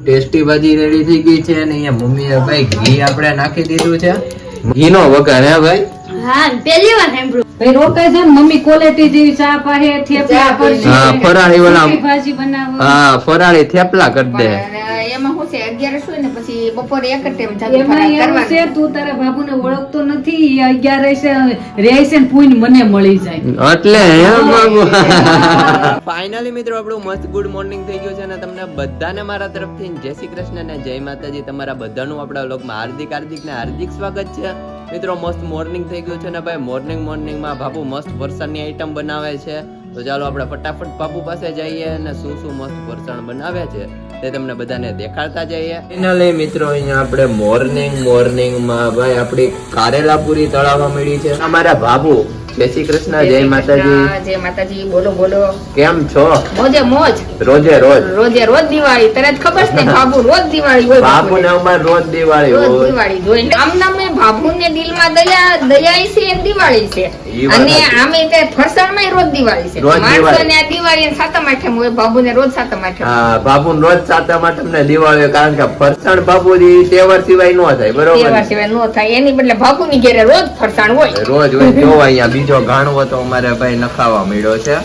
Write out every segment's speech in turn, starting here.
Tasty ભાજી ready થઈ ગઈ છે અને અહીંયા મમ્મીએ ભાઈ ઘી આપણે નાખી દીધું છે. ઘીનો વઘાર હે ભાઈ? હા, પહેલી વાર સાંભળ્યું. ભાઈ રોકાય છે ને મમ્મી ક્વોલિટી જેવી ચા પાહે થેપલા કરશે. હા, ફરાળી વાળા. ભાજી બનાવો. હા, ફરાળી થેપલા કરી દે. એમાં શું છે 11 હોય ને પછી બપોરે એક જ ટાઈમ જાતું એમાં ફરાળ એવું કરવાનું. છે તું તારા બાબુને ઓળખતો નથી. ઈ 11 છે રહે છે ને પૂન મને મળી જાય. એટલે ફાઇનલી મિત્રો આપણું મસ્ત ગુડ મોર્નિંગ થઈ ગયું છે અને તમને બધાને મારા તરફથી જય શ્રી કૃષ્ણ અને જય માતાજી. તમારા બધાનું આપણા વ્લોગમાં હાર્દિક સ્વાગત છે. મિત્રો મસ્ત મોર્નિંગ થઈ ગયું છે ને ભાઈ મોર્નિંગમાં બાપુ મસ્ત ફરસાણની આઈટમ બનાવે છે. તો ચાલો આપણે ફટાફટ બાપુ પાસે જઈએ અને શું મસ્ત ફરસાણ બનાવે છે તે તમને બધાને દેખાડતા જઈએ. ફાઇનલી મિત્રો અહીંયા આપણે મોર્નિંગમાં ભાઈ આપણી કારેલા પૂરી તળાવવા મળી છે. અમારા બાબુ જય શ્રી કૃષ્ણ જય માતાજી. જય માતાજી. બોલો બોલો. કેમ છો? મોજે મોજ. રોજે રોજ દિવાળી. તને ખબર છે ને બાબુ રોજ દિવાળી હોય. બાપુ ને અમાર રોજ દિવાળી રોજ હોય. દિવાળી જોઈ આમ નામે બાબુને દિલમાં દયા છે એ દિવાળી છે. ઈ વાત અને સાચી. આમે તે ફરસાણમાં રોજ દિવાળી છે. રોજ દિવાળી. માણસોને આ દિવાળી અને સાતમ આઠમ હોય, બાબુને રોજ સાતમ આઠમ. હા, બાપુ રોજ સાતમ આઠમ ને દિવાળી હોય. કારણ કે ફરસાણ બાપુજી તહેવાર સિવાય નો થાય. બરોબર તહેવાર ને? સિવાય નો થાય એની બદલે બાબુની ઘરે રોજ ફરસાણ હોય. રોજ હોય. જો અહીંયા બીજો ગાણવો તો અમારે ભાઈ નખાવા મળ્યો છે.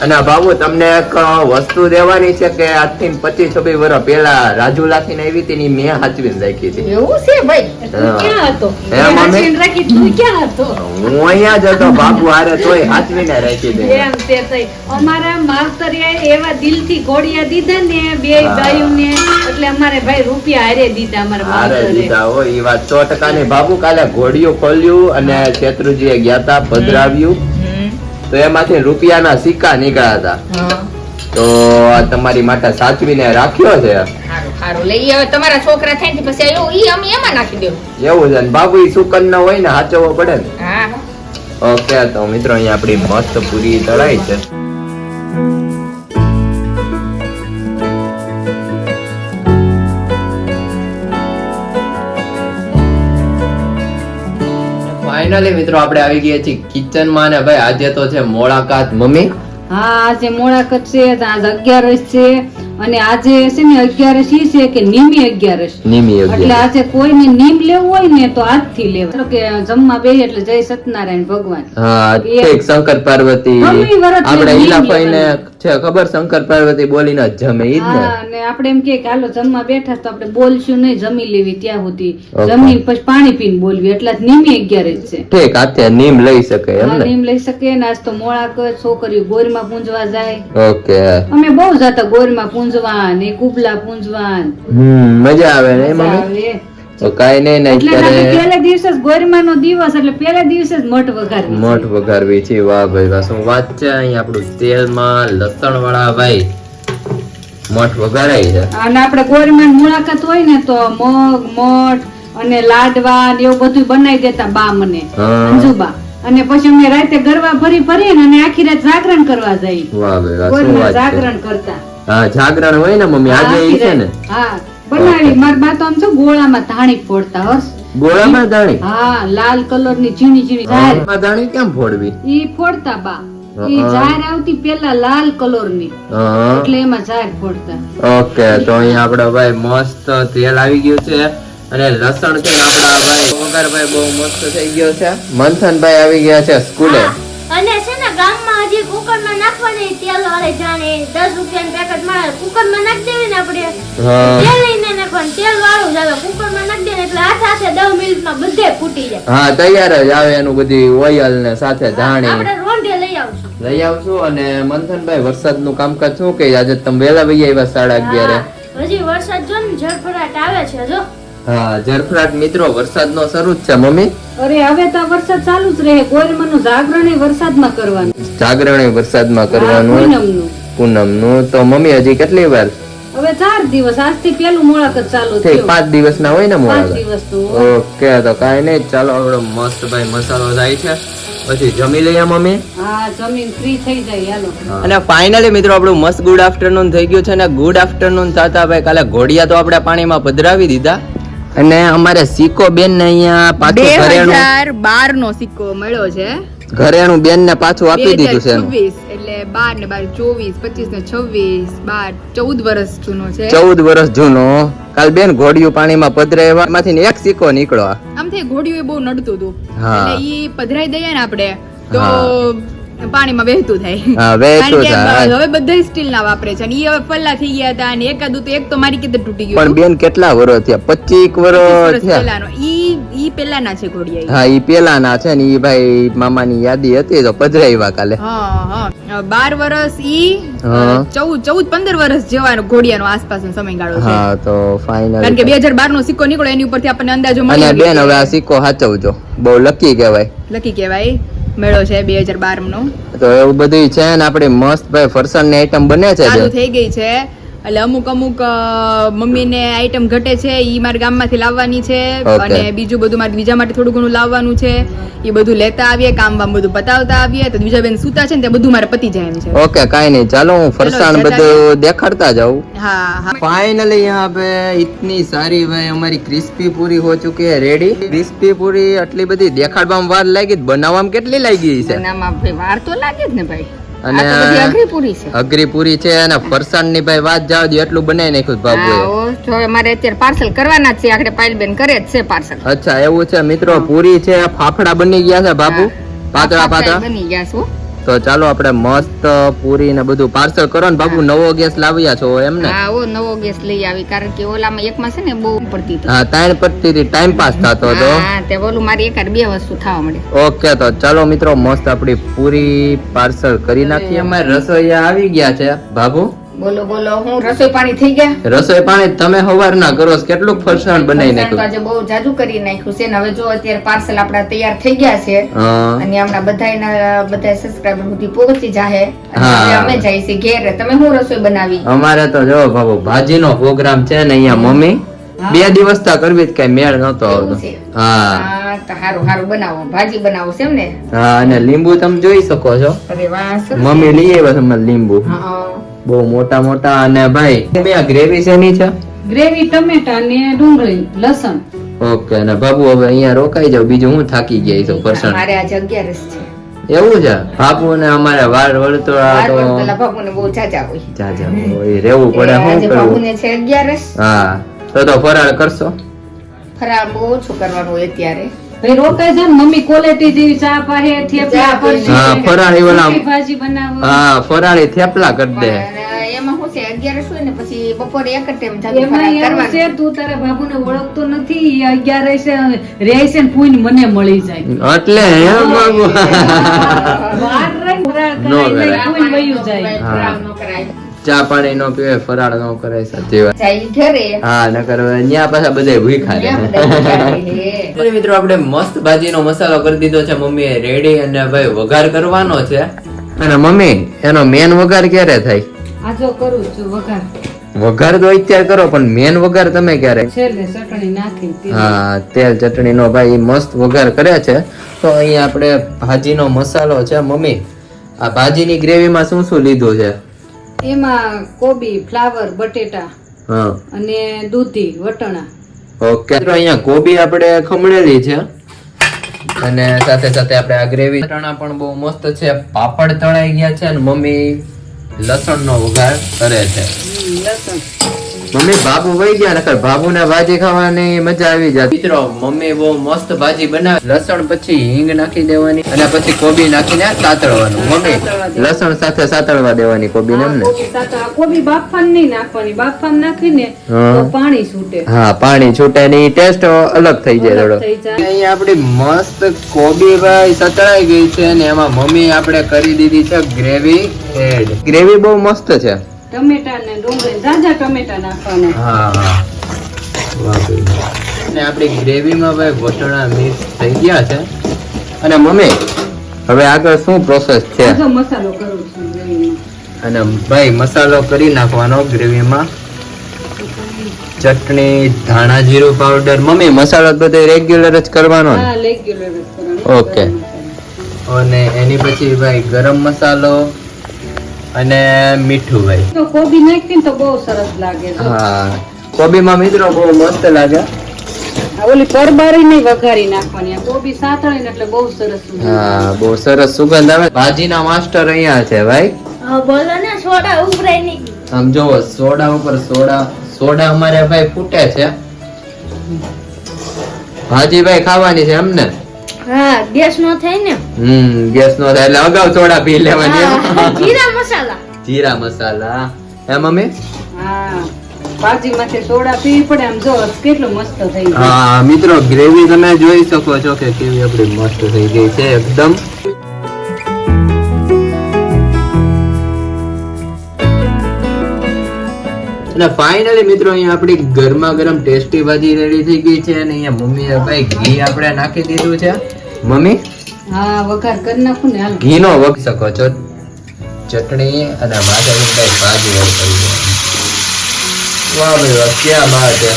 અને બાબુ તમને એક વસ્તુ દેવાની છે કે આજથી 25-26 વર્ષ પહેલા રાજુલાથી આવી હતી ને મેં હાચવીને રાખી હતી. એવું છે ભાઈ. તું ક્યાં હતો? હે, મમ્મી? હાચવીને રાખી તું ક્યાં હતો? હું અહીંયા જ હતો બાબુ હારે, તોય હાચવીને રાખી હતી. એમ તે થઈ. અમારા માવતરિયાએ એવા દિલથી ઘોડિયા દીધા ને બે ગાયોને, એટલે અમારે ભાઈ રૂપિયા હારે દીધા અમારા હારે માવતરે. દીધા હોય ઈ વાત 100% ની. બાબુ કાલે ઘોડિયું ખોલ્યું અને શેત્રુજીએ ગયા તા પધરાવ્યું તો એમાંથી રૂપિયાના સિક્કા નીકળ્યા હતા. હા. તો આ તમારી માટે સાચવીને રાખ્યો છે. સારું લઈ હવે તમારા છોકરા થાય ને પછી એવું ઈ અમે એમાં નાખી દેવું. એવું છે ને બાબુ, ઈ સુકન ન હોય ને હાચવવો પડે ને. હા. ઓકે તો મિત્રો અહીંયા આપણી મસ્ત પૂરી તળાઈ છે. ફાઇનલી મિત્રો આપણે આવી ગયા છીએ કિચન માં ને ભાઈ આજે તો છે મોળાકાત. મમ્મી હા, આજે મોળાકત છે, આજ 11 છે અને આજે છે ને 11 ઈ છે કે નીમી 11. નિમી એટલે આજે કોઈને નીમ લેવું હોય ને તો આજથી લેવું. કે જમવા બેહે એટલે જય સત્યનારાયણ ભગવાન. હા, ઠીક. શંકર પાર્વતી ઘણી વરસ આપણે નિમી ઈલાભાઈને છે ખબર, શંકર પાર્વતી બોલીને જ જમે ઈ જ ને. હા, અને આપણે એમ કે હાલો જમવા બેઠા તો આપણે બોલશું નહીં, જમી લેવી ત્યાં સુધી. Okay. જમીને પછી પાણી પીને બોલવી, એટલે આજ નીમી 11 જ છે. ઠીક. આતે નીમ લઈ શકે એમ હા, ને? નીમ લઈ શકે ને. આજ તો મોળાકત, છોકરીઓ ગોરમાં પૂંજવા જાય. ઓકે. અમે બહુ જતા ગોરમાં પૂંજવા ને કુબલા પૂંજવા ને. મજા આવે ને મજા મમ્મી? આવે. તો કાઈ નહીં ને એટલે અમે અત્યારે પહેલા દિવસે જ ગોરમાનો દિવસ એટલે પહેલા દિવસે જ મઠ વઘારવી છે. મઠ વઘારવી છે. વાહ ભાઈ વાહ, શું વાત છે. અહીંયા આપણું તેલમાં લસણ વાળા ભાઈ મઠ વઘારાય છે. અને આપણે ગોરમાન મુલાકાત હોય ને તો મગ, મઠ અને લાડવા ને એવું બધું બનાવી દેતા બા મને, હા. અંજુબા. અને પછી અમે રાતે ગરબા ભરી અને આખી રાત જાગરણ કરવા જઈએ. વાહ ભાઈ વાહ, શું ગોરમાં વાત છે. જાગરણ કરતા. હા, જાગરણ હોય ને મમ્મી આજે ઈ છે ને? હા, બનાવી. મારા બા તો આમ શું ગોળામાં ધાણી ફોડતા હસ. ગોળામાં દાણી? હા, લાલ કલર ની ઝીણી ઝીણી ઝાર ગોળામાં દાણી કેમ ફોડવી? ઈ ફોડતા બા. ઈ ઝાર આવતી પેલા લાલ કલર ની, હા. એટલે એમાં ઝાર ફોડતા. ઓકે તો અહીંયા આપડે ભાઈ મસ્ત તેલ આવી ગયું છે અને લસણ છે આપડા ભાઈ વઘાર ભાઈ બહુ મસ્ત થઈ ગયો છે. મંથનભાઈ આવી ગયા છે સ્કૂલે. અને છે ને ગામમાં હજી કુકરમાં નાખવાની તેલ વાળે જાણે 10 રૂપિયાનું પેકેટ મળે, કુકરમાં નાખી દેવી ને આપણે હા. તેલ લઈને નાખવાનું, તેલ વાળું જ આવે. કુકરમાં નાખી દે ને એટલે હાથે 10 મિનિટમાં બધે ફૂટી જાય. હા, તૈયાર જ આવે એનું બધી ઓઇલ ને સાથે ધાણી આપણે રોંઢે લઈ આવશું. લઈ આવશું. અને મંથનભાઈ વરસાદનું કામકાજ શું કે આજે તમે વહેલા વહી આવ્યા 11:30? હા, હજી વરસાદ જો ને ઝડફડાટ આવે છે જો. હા, ઝરફરાટ મિત્રો વરસાદનો શરૂ જ છે મમ્મી. અરે હવે તો આ વરસાદ ચાલુ જ રહે. ગોરમાનું જાગરણ ય વરસાદમાં કરવાનું. જાગરણ વરસાદમાં હા, કરવાનું. પૂનમનું. પૂનમનું. તો મમ્મી હજી કેટલી વાર? હવે 4 દિવસ, આજથી પેલું મોળાકત ચાલુ ઠીક, થયું. 5 દિવસના હોય ને 5 મોળા? દિવસનું. ઓકે તો કાઈ નહીં, ચાલો આપણો મસ્ત ભાઈ મસાલો થાય છે પછી જમી લઈએ મમ્મી. હા, જમીન ફ્રી થઈ જાય. હાલો. અને ફાઇનલી મિત્રો આપણું મસ્ત ગુડ આફ્ટરનૂન થઈ ગયું છે ને ગુડ આફ્ટરનૂન થતા ભાઈ કાલે ઘોડિયા તો આપણે પાણીમાં પધરાવી દીધા અને અમારે સિક્કો બેન ને અહીંયા પાછું ઘરેણું 2012 નો સિક્કો મળ્યો છે. ઘરે એનું બેન ને પાછું આપી દીધું છે એનું. 2026 એટલે 12 ને 12 24 25 ને 26 14 વર્ષ જૂનો છે. 14 વર્ષ જૂનો. કાલ બેન ઘોડિયું પાણીમાં પધરાવ્યા, એમાંથી એક સિક્કો નીકળ્યો. આમ થઈ ઘોડિયું એ બહુ નડતું હતું હા. એટલે ઈ પધરાઈ દઈએ ને આપણે તો હા. પાણીમાં વહેતું થાય. હા, વહેતું કારણ કે થાય. હવે બધા સ્ટીલ ના વાપરે છે અને ઈ હવે પલ્લા થઈ ગયા હતા અને એકાદું તો એક તો મારી કીધે તૂટી ગયું પણ હતું. બેન કેટલા વર્ષ થયા? 25 વર્ષ વર્ષ થયા. પહેલાનો. ઈ પહેલાના છે ઘોડિયા ઈ. હા, ઈ પેલાના છે ને ઈ ભાઈ મામાની યાદી હતી તો પધરાવ્યા કાલે. હા 12 વર્ષ ઈ હા. 14 15 વર્ષ જેવાનો ઘોડિયાનો આસપાસનો સમયગાળો છે. હા, તો ફાઇનલ. કારણ કે 2012 નો સિક્કો નીકળ્યો એની ઉપરથી આપણને અંદાજો અને મળી બેન હવે આ સિક્કો સાચવજો, બહુ લકી કહેવાય. લકી કહેવાય મેળો છે 2012 નો. તો એવું બધું છે ને આપડે મસ્ત ભાઈ ફરસાણ ની આઈટમ બને છે ચાલુ બેન. થઈ ગઈ છે એટલે અમુક મમ્મી ને આઈટમ ઘટે છે ઈ મારા ગામમાંથી લાવવાની છે Okay. અને બીજું બધું મારે બીજા માટે થોડું ઘણું લાવવાનું છે. એ બધું લેતા આવીએ, કામ વામ બધું પતાવતા આવીએ તો બીજા બેન સુતા છે ને તે બધું મારે પતી જાય એમ છે. ઓકે, કાઈ નહીં, ચાલો હું ફરસાણ જતા બધું દેખાડતા જાઉં. હા હા फाइनली यहाँ पे इतनी सारी भाई हमारी क्रिस्पी पूरी हो चुकी है रेडी. क्रिस्पी पूरी आटली बધી દેખાડવામાં વાર લાગી, બનાવવામાં કેટલી લાગી છે? બનાવવામાં ભાઈ વાર તો લાગે જ ને ભાઈ. અને આ તો બધી અઘરી પૂરી છે. અઘરી પૂરી છે અને ફરસાણ ની ભાઈ વાત જાવ દે એટલું બનાવી નાખ્યું છે બાબુએ. હા, ઓ, જો અમારે અત્યારે પાર્સલ કરવાના જ છે. આપણે પાયલબેન કરે જ છે પાર્સલ. અચ્છા, એવું છે મિત્રો. પૂરી છે, ફાફડા બની ગયા છે બાબુ, પાતળા પાતળા. બની ગયા છો. તો ચાલો આપણે મસ્ત પૂરી ને બધું પાર્સલ કરો ને બાબુ. નવો ગેસ લાવ્યા છો એમ ને? હા, ઓ નવો ગેસ લઈ આવી કારણ કે ઓલામાં એકમાં છે ને બહુ પડતી હતી. હા, 3 પટ્ટી ટાઈમ પાસ થતો હતો. હા, તે ઓલું મારી એકાદ બે વસ્તુ થવા મળે. ઓકે, તો ચાલો મિત્રો મસ્ત આપણી પૂરી પાર્સલ કરી નાખીએ. અમારે રસોઈયા આવી ગયા છે બાબુ. બોલો બોલો, હું રસોઈ પાણી થઈ ગયા. રસોઈ પાણી તમે સવારના કરો છો, કેટલું ફરસાણ બનાવી ફરસાણ તો નાખ્યું? આજે બહુ જાજુ કરી નાખ્યું છે ને હવે જો અત્યારે પાર્સલ આપડા તૈયાર થઈ ગયા છે હા. અને હમણાં બધા સબસ્ક્રાઇબર સુધી પહોંચી જાહે અને હા. હવે અમે જઈએ છીએ ઘેર. તમે શું રસોઈ બનાવી? અમારે તો જો બાબુ ભાજીનો પ્રોગ્રામ છે ને અહીંયા મમ્મી 2 દિવસ તા કરવી જ કઈ મેળ નતો એવું આવતો. છે? હા હા, તો હારું હારું બનાવો, ભાજી બનાવો છે એમ ને? હા, અને લીંબુ તમે જોઈ શકો છો, અરે વાહ, સરસ. મમ્મી લઈ આવ્યા છે અમારે લીંબુ હા, બહુ મોટા મોટા. અને ભાઈ મમ્મી આ ગ્રેવી શેની છે? ગ્રેવી ટમેટા ને ડુંગળી લસણ. ઓકે, અને બાબુ હવે અહીંયા રોકાઈ જાવ, બીજું હું થાકી ગયા છું ફરસાણ. મારે આજે 11 છે. એવું છે? બાપુ ને અમારે વાર વળતોળા બાર તો વર્ષ બાપુને બહુ જાજા હોય. જાજા હોય, રહેવું પડે. આજે શું કરવું? બાપુને છે 11. હા, તો ફરાળ કરશો? ફરાળ બહુ ઓછું કરવાનું હોય અત્યારે. ભાઈ રોકાય છે ને મમ્મી ક્વોલિટી જેવી ચા પાહે થેપલા ચા કરશે. હા, ફરાળી ઓલા. સુકી ભાજી બનાવો. હા, ફરાળી થેપલા કરી દે. પણ એમાં શું છે 11 હોય ને પછી બપોરે એક જ ટાઈમ જાજુ એમાં ફરાળ એવું છે કરવાનું. તું તારા બાબુને ઓળખતો નથી. ઈ 11 છે રહે છે ને પૂઈને મને મળી જાય. એટલે એમ બાબુ. વાર રહી ફરાળ નો કરાય કરાય. નહીં, પૂઈને વયું જાય. ફરાળ ન કરાય. ચા પાણી નો પીવે, ફરાળ નો કરાય, સાચી વાત. જાય ઘરે. હા, નકર ન્યા પાછા બધા ભૂખા ત્યાં રહે. બધા વિચારે હે. તો મિત્રો આપણે મસ્ત ભાજીનો મસાલો કરી દીધો છે મમ્મીએ રેડી, અને ભાઈ વઘાર કરવાનો છે. અને મમ્મી એનો મેન વઘાર ક્યારે થાય? આ જો કરું છું વઘાર. વઘાર તો અત્યારે કરો, પણ મેન વઘાર તમે ક્યારે? છેલ્લે ચટણી નાખી તેલ. હા, તેલ ચટણી નો ભાઈ મસ્ત વઘાર કરે છે. તો અહીંયા આપણે ભાજીનો મસાલો છે. મમ્મી આ ભાજીની ગ્રેવીમાં શું શું લીધું છે? એમાં કોબી, ફ્લાવર, બટેટા હા, અને દૂધી, વટણા. ઓકે. તો અહીંયા કોબી આપણે ખમણેલી છે અને સાથે સાથે આપણે આ ગ્રેવી ચણા પણ બહુ મસ્ત છે. પાપડ તળાઈ ગયા છે અને મમ્મી લસણનો વઘાર કરે છે. લસણ. મમ્મી બાબુ વહી ગયા, નકર બાબુને ભાજી ખાવાની મજા આવી જાય. મિત્રો મમ્મી બહુ મસ્ત ભાજી બનાવે. લસણ પછી હિંગ નાખી દેવાની અને પછી કોબી નાખીને સાતળવાનું. મમ્મી લસણ સાથે સાતળવા દેવાની કોબી ને. કોબી સાથે આ કોબી બાફામાં નહીં નાખવાની. બાફામાં નાખીને હા. તો પાણી છૂટે. હા, પાણી છૂટે ને ટેસ્ટ અલગ થઈ જાય થોડો. અલગ થઈ જાય. અહીંયા આપણી મસ્ત કોબી ભાઈ સતળાઈ ગઈ છે અને એમાં મમ્મી આપણે કરી દીધી છે ગ્રેવી એડ. ગ્રેવી બહુ મસ્ત છે. ટમેટા ને ડુંગળી ઝાઝા ટમેટા નાખવાના. હા હા, વાહ ભાઈ. અને આપણી ગ્રેવીમાં ભાઈ વટણા મિક્સ થઈ ગયા છે. અને મમ્મી હવે આગળ શું પ્રોસેસ છે? આ જો મસાલો કરું છું ગ્રેવીમાં. અને ભાઈ મસાલો કરી નાખવાનો ગ્રેવીમાં. ચટણી, ધાણા જીરું પાવડર. મમ્મી મસાલો બધો રેગ્યુલર જ કરવાનો ને? હા, રેગ્યુલર જ કરવાનું. ઓકે. અને એની પછી ભાઈ ગરમ મસાલો અને મીઠું ભાઈ. તો કોબી નાખી ને તો બહુ સરસ લાગે છે. હા, કોબીમાં મિત્રો બહુ મસ્ત લાગે. આ ઓલી પરબારી નહીં વઘારી નાખવાની આ કોબી સાતળીને એટલે બહુ સરસ સુગંધ આવે. હા બહુ સરસ સુગંધ આવે. ભાજીના માસ્ટર અહીંયા છે ભાઈ. હા બોલો ને સોડા ઉભરાય નહીં. આમ જોવો સોડા ઉપર સોડા અમારે ભાઈ ફૂટે છે. ભાજી ભાઈ ખાવાની છે એમને. હા ગેસ નો થાય ને. ગેસ નો થાય એટલે અગાઉ સોડા પી લેવાની. હા, જીરા મસાલા. જીરા મસાલા હે મમ્મી. હા ભાજીમાંથી સોડા પીવી પડે આમ જો કેટલું મસ્ત થઈ ગયું. હા મિત્રો ગ્રેવી તમે જોઈ શકો છો કે કેવી આપણી મસ્ત થઈ ગઈ છે એકદમ. અને ફાઇનલી મિત્રો અહીંયા આપણી ગરમા ગરમ ટેસ્ટી ભાજી રેડી થઈ ગઈ છે અને અહીંયા મમ્મીએ ભાઈ ઘી આપણે નાખી દીધું છે. મમ્મી હા વઘાર કરી નાખું ને હાલ. ઘી નો વઘી શકો છો. ચટણી અને માથેની કઈ ભાજી એડ કરી દો. વાહ ભાઈ વાહ ક્યાં બાત है.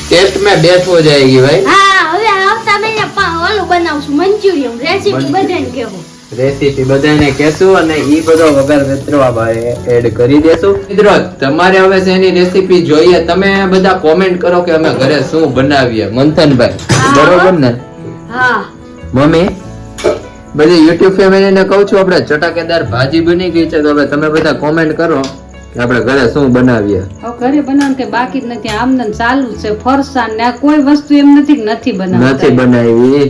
ટેસ્ટ में बेस्ट हो जाएगी भाई. હા હવે આવતા મહિને ઓલું બનાવશું મંચુરિયન રેસીપી બધાને કહેવું. રેસીપી બધાને કહેશું અને ઈ બધો વગર મિત્રો એડ કરી દેશું. મિત્રો તમારે હવે શેની રેસીપી જોઈએ તમે બધા કોમેન્ટ કરો કે અમે ઘરે શું બનાવીએ. મંથનભાઈ બરોબર ને. હા મમ્મી બધી યુટ્યુબ ફેમિલી ને કહું છું આપણે ચટાકેદાર ભાજી બની ગઈ છે તો હવે તમે બધા કોમેન્ટ કરો કે આપણે ઘરે શું બનાવીએ. હવે ઘરે બનાવવાનું કે બાકી જ નથી આમદન ચાલુ જ છે ફરસાણ ને આ કોઈ વસ્તુ એમ નથી કે નથી બનાવતા. નથી બનાવી.